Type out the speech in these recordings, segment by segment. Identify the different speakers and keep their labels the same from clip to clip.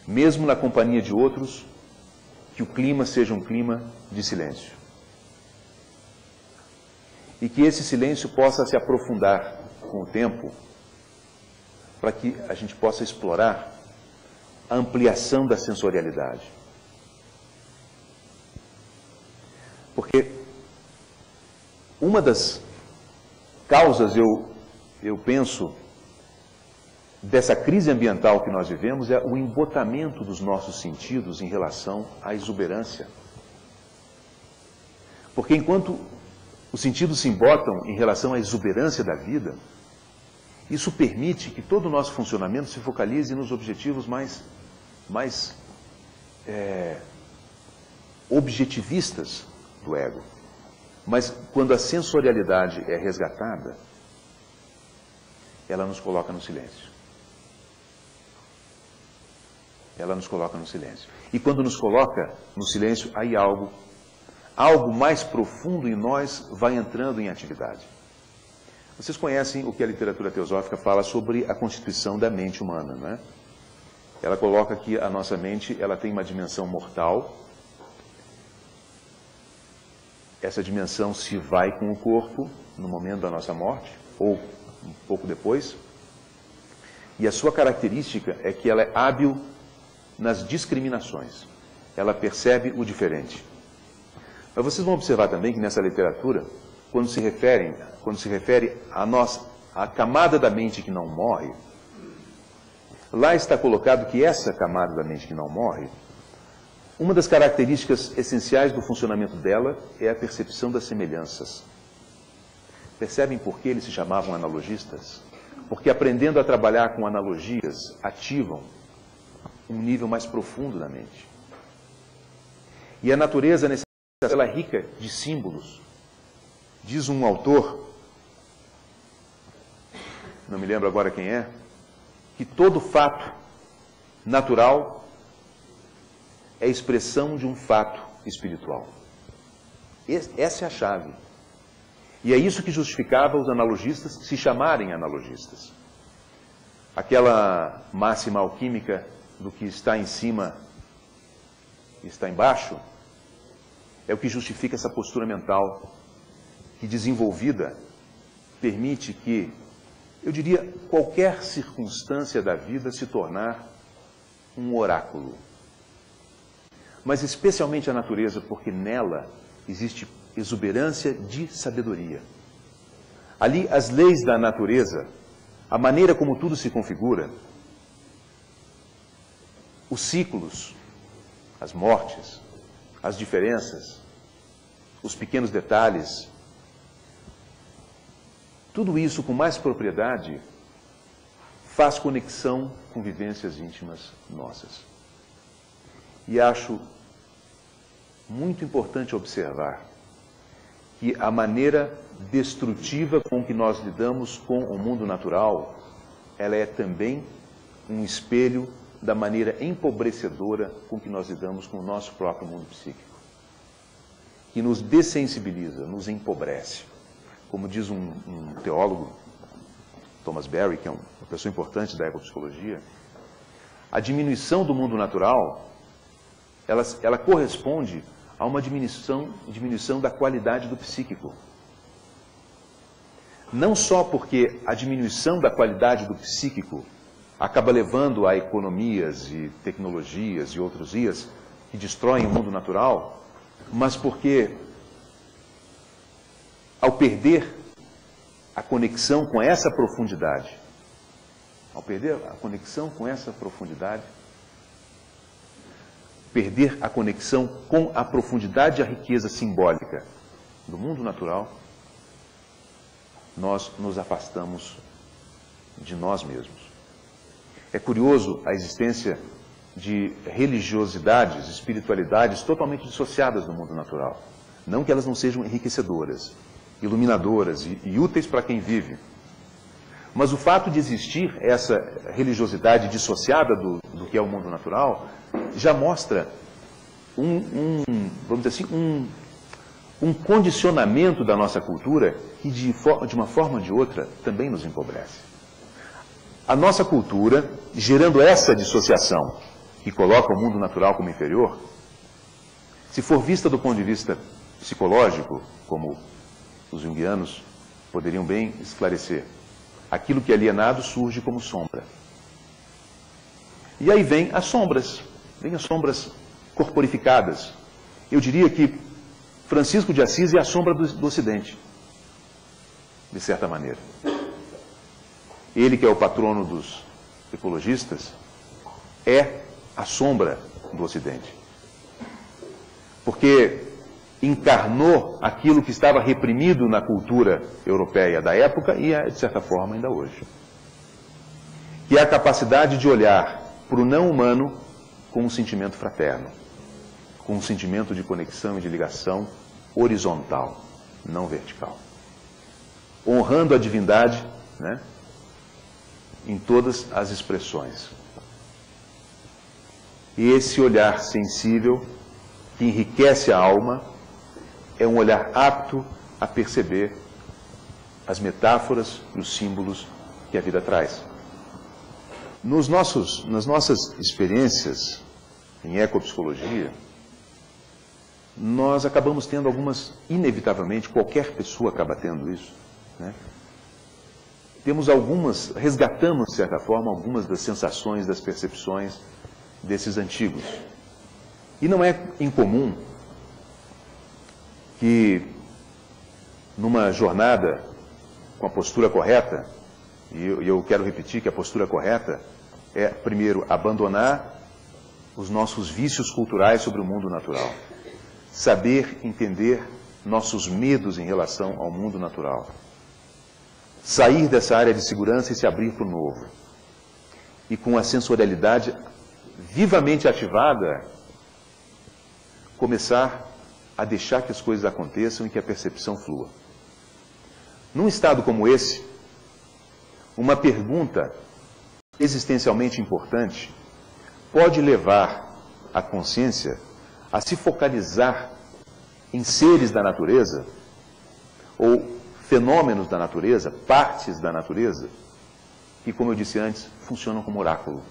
Speaker 1: mesmo na companhia de outros, que o clima seja um clima de silêncio. E que esse silêncio possa se aprofundar com o tempo, para que a gente possa explorar a ampliação da sensorialidade. Porque uma das causas, eu penso, dessa crise ambiental que nós vivemos é o embotamento dos nossos sentidos em relação à exuberância. Porque enquanto os sentidos se embotam em relação à exuberância da vida, isso permite que todo o nosso funcionamento se focalize nos objetivos mais objetivistas do ego. Mas quando a sensorialidade é resgatada, ela nos coloca no silêncio. Ela nos coloca no silêncio. E quando nos coloca no silêncio, aí algo mais profundo em nós vai entrando em atividade. Vocês conhecem o que a literatura teosófica fala sobre a constituição da mente humana, né? Ela coloca que a nossa mente, ela tem uma dimensão mortal. Essa dimensão se vai com o corpo no momento da nossa morte, ou um pouco depois. E a sua característica é que ela é hábil nas discriminações. Ela percebe o diferente. Mas vocês vão observar também que nessa literatura, quando se refere à camada da mente que não morre, lá está colocado que essa camada da mente que não morre, uma das características essenciais do funcionamento dela é a percepção das semelhanças. Percebem por que eles se chamavam analogistas? Porque aprendendo a trabalhar com analogias, ativam um nível mais profundo da mente. E a natureza, ela é rica de símbolos. Diz um autor, não me lembro agora quem é, que todo fato natural é expressão de um fato espiritual. Essa é a chave. E é isso que justificava os analogistas se chamarem analogistas. Aquela máxima alquímica do que está em cima está embaixo, é o que justifica essa postura mental que, desenvolvida, permite que, eu diria, qualquer circunstância da vida se tornar um oráculo. Mas especialmente a natureza, porque nela existe exuberância de sabedoria. Ali, as leis da natureza, a maneira como tudo se configura, os ciclos, as mortes, as diferenças, os pequenos detalhes, tudo isso com mais propriedade faz conexão com vivências íntimas nossas. E acho muito importante observar que a maneira destrutiva com que nós lidamos com o mundo natural, ela é também um espelho da maneira empobrecedora com que nós lidamos com o nosso próprio mundo psíquico, que nos dessensibiliza, nos empobrece. Como diz um teólogo, Thomas Berry, que é uma pessoa importante da ecopsicologia, a diminuição do mundo natural, ela corresponde a uma diminuição da qualidade do psíquico. Não só porque a diminuição da qualidade do psíquico acaba levando a economias e tecnologias e outros ias que destroem o mundo natural, mas porque, ao perder a conexão com essa profundidade, perder a conexão com a profundidade e a riqueza simbólica do mundo natural, nós nos afastamos de nós mesmos. É curioso a existência de religiosidades, espiritualidades totalmente dissociadas do mundo natural. Não que elas não sejam enriquecedoras, iluminadoras e úteis para quem vive. Mas o fato de existir essa religiosidade dissociada do que é o mundo natural já mostra vamos dizer assim, um condicionamento da nossa cultura que de uma forma ou de outra também nos empobrece. A nossa cultura, gerando essa dissociação que coloca o mundo natural como inferior, se for vista do ponto de vista psicológico, como os junguianos poderiam bem esclarecer, aquilo que é alienado surge como sombra. E aí vem as sombras corporificadas. Eu diria que Francisco de Assis é a sombra do Ocidente, de certa maneira. Ele, que é o patrono dos ecologistas, é a sombra do Ocidente. Porque encarnou aquilo que estava reprimido na cultura europeia da época e é, de certa forma, ainda hoje. Que é a capacidade de olhar para o não humano com um sentimento fraterno, com um sentimento de conexão e de ligação horizontal, não vertical. Honrando a divindade, né, em todas as expressões. E esse olhar sensível, que enriquece a alma, é um olhar apto a perceber as metáforas e os símbolos que a vida traz. Nas nossas experiências em ecopsicologia, nós acabamos tendo algumas, inevitavelmente, qualquer pessoa acaba tendo isso, né? Temos algumas, resgatamos, de certa forma, algumas das sensações, das percepções desses antigos. E não é incomum que, numa jornada com a postura correta, e eu quero repetir que a postura correta é, primeiro, abandonar os nossos vícios culturais sobre o mundo natural. Saber entender nossos medos em relação ao mundo natural. Sair dessa área de segurança e se abrir para o novo. E com a sensorialidade vivamente ativada, começar a deixar que as coisas aconteçam e que a percepção flua. Num estado como esse, uma pergunta existencialmente importante pode levar a consciência a se focalizar em seres da natureza, ou fenômenos da natureza, partes da natureza, que, como eu disse antes, funcionam como oráculo,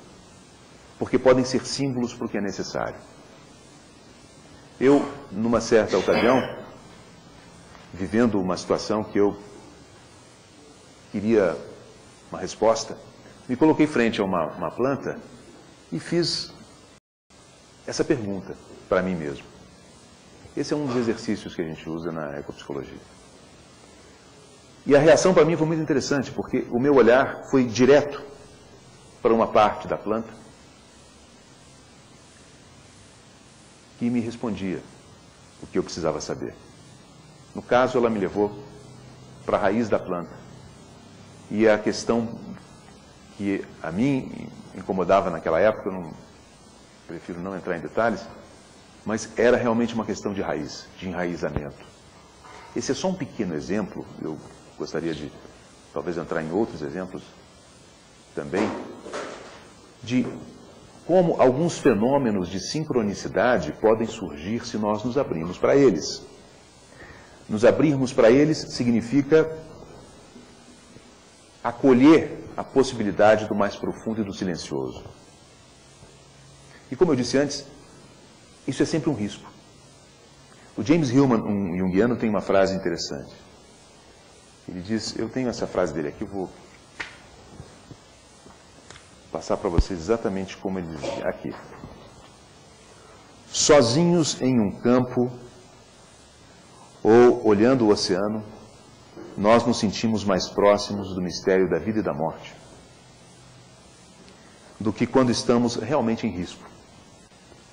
Speaker 1: porque podem ser símbolos para o que é necessário. Eu, numa certa ocasião, vivendo uma situação que eu queria uma resposta, me coloquei frente a uma planta e fiz essa pergunta para mim mesmo. Esse é um dos exercícios que a gente usa na ecopsicologia. E a reação para mim foi muito interessante, porque o meu olhar foi direto para uma parte da planta que me respondia o que eu precisava saber. No caso, ela me levou para a raiz da planta. E a questão que a mim incomodava naquela época, eu prefiro não entrar em detalhes, mas era realmente uma questão de raiz, de enraizamento. Esse é só um pequeno exemplo, eu gostaria de talvez entrar em outros exemplos também, de como alguns fenômenos de sincronicidade podem surgir se nós nos abrirmos para eles. Nos abrirmos para eles significa acolher a possibilidade do mais profundo e do silencioso. E como eu disse antes, isso é sempre um risco. O James Hillman, um junguiano, tem uma frase interessante. Ele diz, eu tenho essa frase dele aqui, eu vou passar para vocês exatamente como ele dizia aqui. Sozinhos em um campo ou olhando o oceano, nós nos sentimos mais próximos do mistério da vida e da morte do que quando estamos realmente em risco.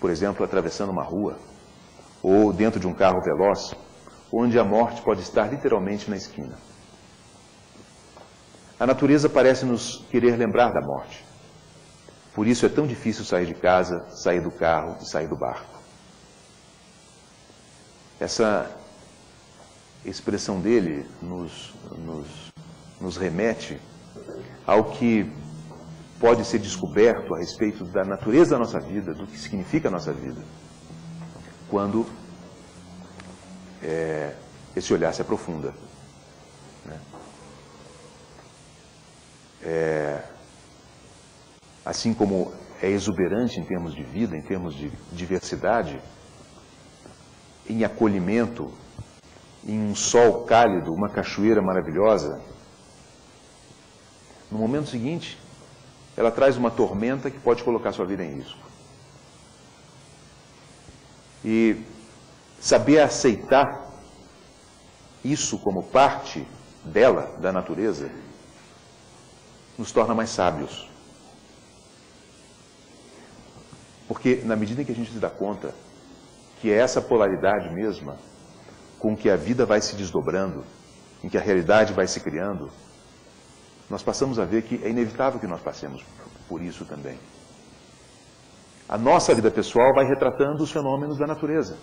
Speaker 1: Por exemplo, atravessando uma rua ou dentro de um carro veloz, onde a morte pode estar literalmente na esquina. A natureza parece nos querer lembrar da morte. Por isso é tão difícil sair de casa, sair do carro e sair do barco. Essa expressão dele nos remete ao que pode ser descoberto a respeito da natureza da nossa vida, do que significa a nossa vida, quando esse olhar se aprofunda. Né? Assim como é exuberante em termos de vida, em termos de diversidade, em acolhimento, em um sol cálido, uma cachoeira maravilhosa, no momento seguinte, ela traz uma tormenta que pode colocar sua vida em risco. E saber aceitar isso como parte dela, da natureza, nos torna mais sábios. Porque na medida em que a gente se dá conta que é essa polaridade mesma com que a vida vai se desdobrando, em que a realidade vai se criando, nós passamos a ver que é inevitável que nós passemos por isso também. A nossa vida pessoal vai retratando os fenômenos da natureza.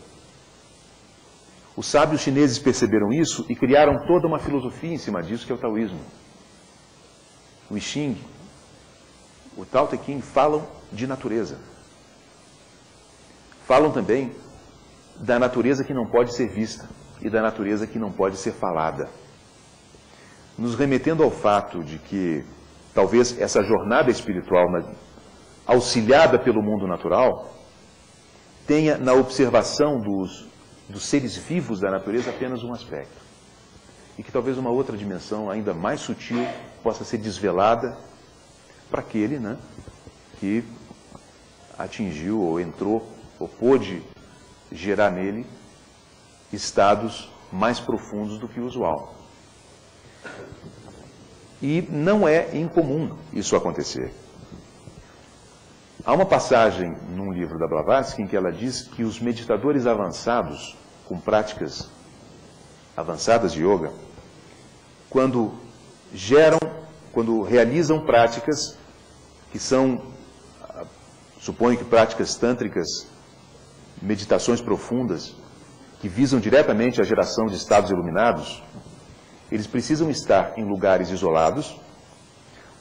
Speaker 1: Os sábios chineses perceberam isso e criaram toda uma filosofia em cima disso, que é o taoísmo. O I Ching, o Tao Te Ching falam de natureza. Falam também da natureza que não pode ser vista e da natureza que não pode ser falada. Nos remetendo ao fato de que talvez essa jornada espiritual, auxiliada pelo mundo natural, tenha na observação dos seres vivos da natureza apenas um aspecto. E que talvez uma outra dimensão ainda mais sutil possa ser desvelada para aquele, que atingiu ou entrou ou pôde gerar nele estados mais profundos do que o usual. E não é incomum isso acontecer. Há uma passagem num livro da Blavatsky em que ela diz que os meditadores avançados, com práticas avançadas de yoga, quando realizam práticas que são, suponho que práticas tântricas, meditações profundas, que visam diretamente a geração de estados iluminados, eles precisam estar em lugares isolados,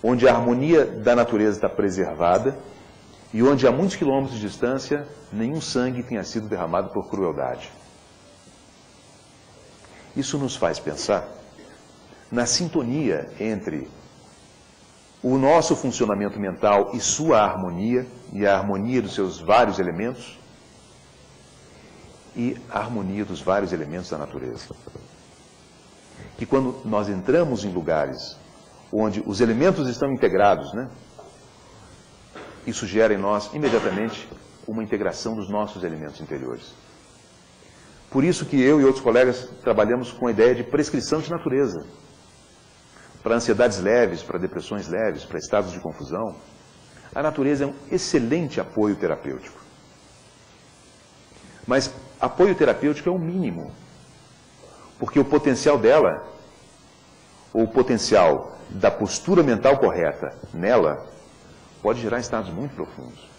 Speaker 1: onde a harmonia da natureza está preservada e onde a muitos quilômetros de distância nenhum sangue tenha sido derramado por crueldade. Isso nos faz pensar na sintonia entre o nosso funcionamento mental e sua harmonia, e a harmonia dos seus vários elementos, e a harmonia dos vários elementos da natureza. Que quando nós entramos em lugares onde os elementos estão integrados, isso gera em nós imediatamente uma integração dos nossos elementos interiores. Por isso que eu e outros colegas trabalhamos com a ideia de prescrição de natureza. Para ansiedades leves, para depressões leves, para estados de confusão, a natureza é um excelente apoio terapêutico. Mas apoio terapêutico é o mínimo, porque o potencial dela, ou o potencial da postura mental correta nela, pode gerar estados muito profundos.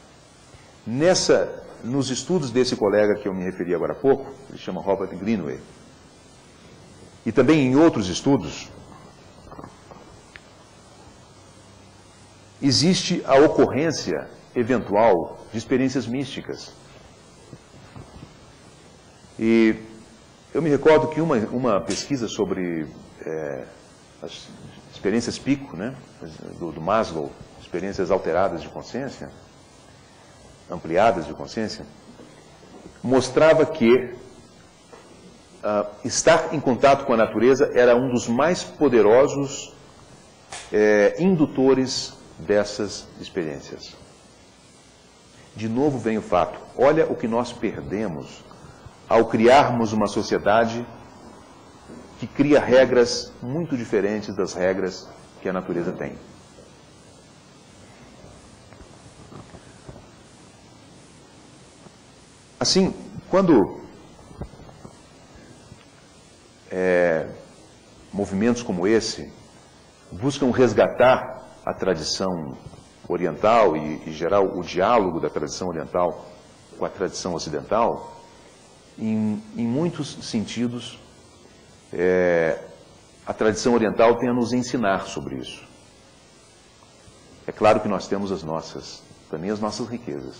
Speaker 1: Nos estudos desse colega que eu me referi agora há pouco, ele chama Robert Greenway, e também em outros estudos, existe a ocorrência eventual de experiências místicas. E eu me recordo que uma pesquisa sobre as experiências pico, do Maslow, experiências alteradas de consciência, ampliadas de consciência, mostrava que estar em contato com a natureza era um dos mais poderosos indutores dessas experiências. De novo vem o fato, olha o que nós perdemos ao criarmos uma sociedade que cria regras muito diferentes das regras que a natureza tem. Assim, quando movimentos como esse buscam resgatar a tradição oriental e, em geral, o diálogo da tradição oriental com a tradição ocidental, em muitos sentidos, a tradição oriental tem a nos ensinar sobre isso. É claro que nós temos também as nossas riquezas.